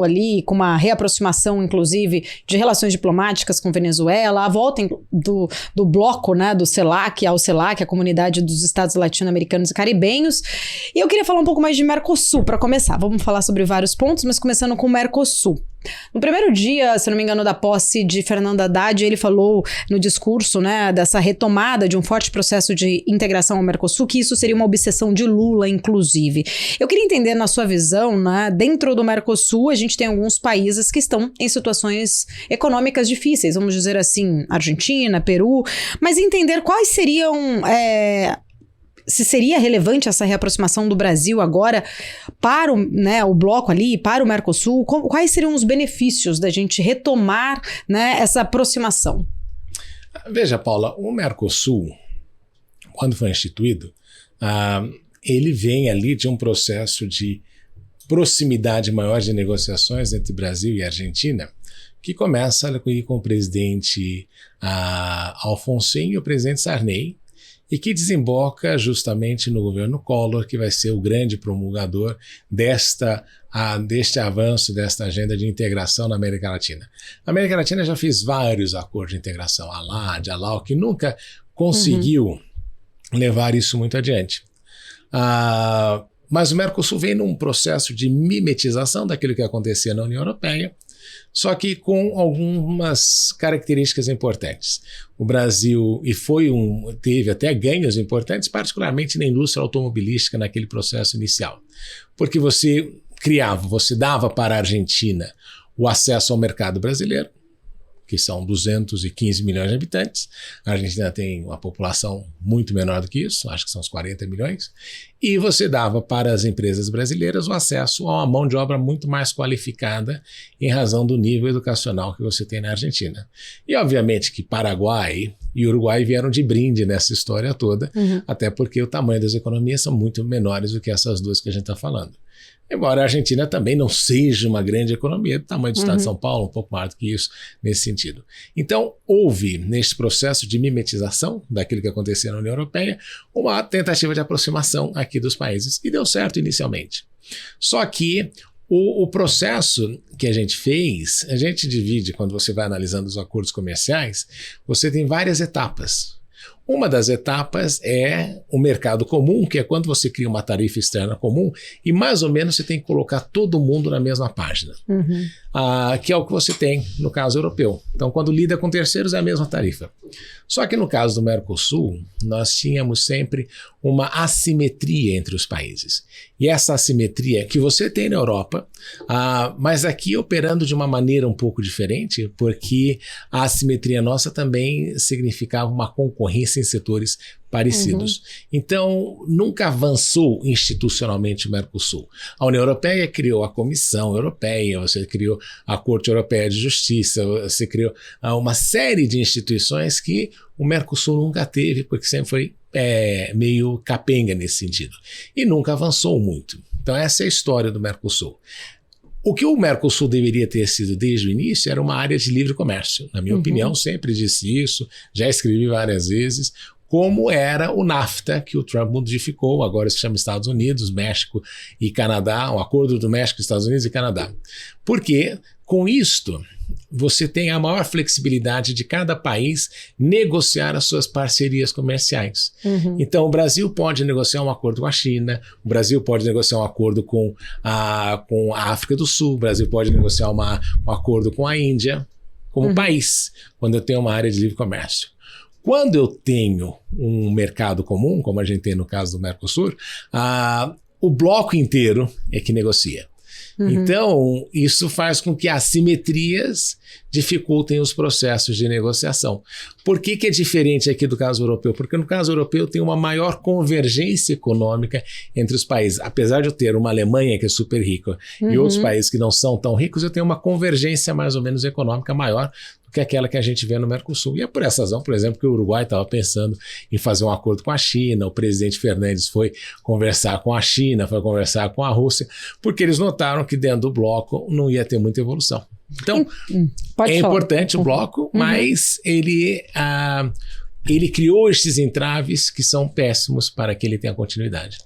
ali com uma reaproximação, inclusive, de relações diplomáticas com Venezuela, a volta do bloco, né, do CELAC ao CELAC, a Comunidade dos Estados Latino-Americanos e Caribenhos. E eu queria falar um pouco mais de Mercosul, para começar. Vamos falar sobre vários pontos, mas começando com o Mercosul. No primeiro dia, se não me engano, da posse de Fernando Haddad, ele falou no discurso, né, dessa retomada de um forte processo de integração ao Mercosul, que isso seria uma obsessão de Lula, inclusive. Eu queria entender, na sua visão, né, dentro do Mercosul, a gente tem alguns países que estão em situações econômicas difíceis, vamos dizer assim, Argentina, Peru, mas entender quais seriam... se seria relevante essa reaproximação do Brasil agora para o bloco ali, para o Mercosul, quais seriam os benefícios da gente retomar, né, essa aproximação? Veja, Paula, o Mercosul, quando foi instituído, ele vem ali de um processo de proximidade maior de negociações entre Brasil e Argentina, que começa ali com o presidente Alfonsin e o presidente Sarney, e que desemboca justamente no governo Collor, que vai ser o grande promulgador deste avanço, desta agenda de integração na América Latina. A América Latina já fez vários acordos de integração, ALAD, ALAU, que nunca conseguiu levar isso muito adiante. Mas o Mercosul vem num processo de mimetização daquilo que acontecia na União Europeia, só que com algumas características importantes. O Brasil teve até ganhos importantes, particularmente na indústria automobilística naquele processo inicial, porque você dava para a Argentina o acesso ao mercado brasileiro, que são 215 milhões de habitantes. A Argentina tem uma população muito menor do que isso, acho que são uns 40 milhões. E você dava para as empresas brasileiras o acesso a uma mão de obra muito mais qualificada em razão do nível educacional que você tem na Argentina. E, obviamente, que Paraguai e Uruguai vieram de brinde nessa história toda, até porque o tamanho das economias são muito menores do que essas duas que a gente está falando. Embora a Argentina também não seja uma grande economia, do tamanho do estado de São Paulo, um pouco maior do que isso, nesse sentido. Então, houve, neste processo de mimetização daquilo que acontecia na União Europeia, uma tentativa de aproximação aqui dos países, e deu certo inicialmente. Só que o processo que a gente fez, a gente divide, quando você vai analisando os acordos comerciais, você tem várias etapas. Uma das etapas é o mercado comum, que é quando você cria uma tarifa externa comum e mais ou menos você tem que colocar todo mundo na mesma página, que é o que você tem no caso europeu. Então, quando lida com terceiros é a mesma tarifa. Só que no caso do Mercosul, nós tínhamos sempre uma assimetria entre os países. E essa assimetria que você tem na Europa, mas aqui operando de uma maneira um pouco diferente, porque a assimetria nossa também significava uma concorrência em setores parecidos. Então, nunca avançou institucionalmente o Mercosul. A União Europeia criou a Comissão Europeia, você criou a Corte Europeia de Justiça, você criou uma série de instituições que o Mercosul nunca teve, porque sempre foi meio capenga nesse sentido. E nunca avançou muito. Então, essa é a história do Mercosul. O que o Mercosul deveria ter sido desde o início era uma área de livre comércio. Na minha opinião, sempre disse isso, já escrevi várias vezes, como era o NAFTA, que o Trump modificou, agora se chama Estados Unidos, México e Canadá, um acordo do México, Estados Unidos e Canadá. Porque, com isto, você tem a maior flexibilidade de cada país negociar as suas parcerias comerciais. Então, o Brasil pode negociar um acordo com a China, o Brasil pode negociar um acordo com a África do Sul, o Brasil pode negociar um acordo com a Índia, como país, quando eu tenho uma área de livre comércio. Quando eu tenho um mercado comum, como a gente tem no caso do Mercosul, o bloco inteiro é que negocia. Então, isso faz com que assimetrias dificultem os processos de negociação. Por que é diferente aqui do caso europeu? Porque no caso europeu tem uma maior convergência econômica entre os países. Apesar de eu ter uma Alemanha que é super rica e outros países que não são tão ricos, eu tenho uma convergência mais ou menos econômica maior do que aquela que a gente vê no Mercosul. E é por essa razão, por exemplo, que o Uruguai estava pensando em fazer um acordo com a China, o presidente Fernandes foi conversar com a China, foi conversar com a Rússia, porque eles notaram que dentro do bloco não ia ter muita evolução. Então, importante o bloco, mas ele criou estes entraves que são péssimos para que ele tenha continuidade.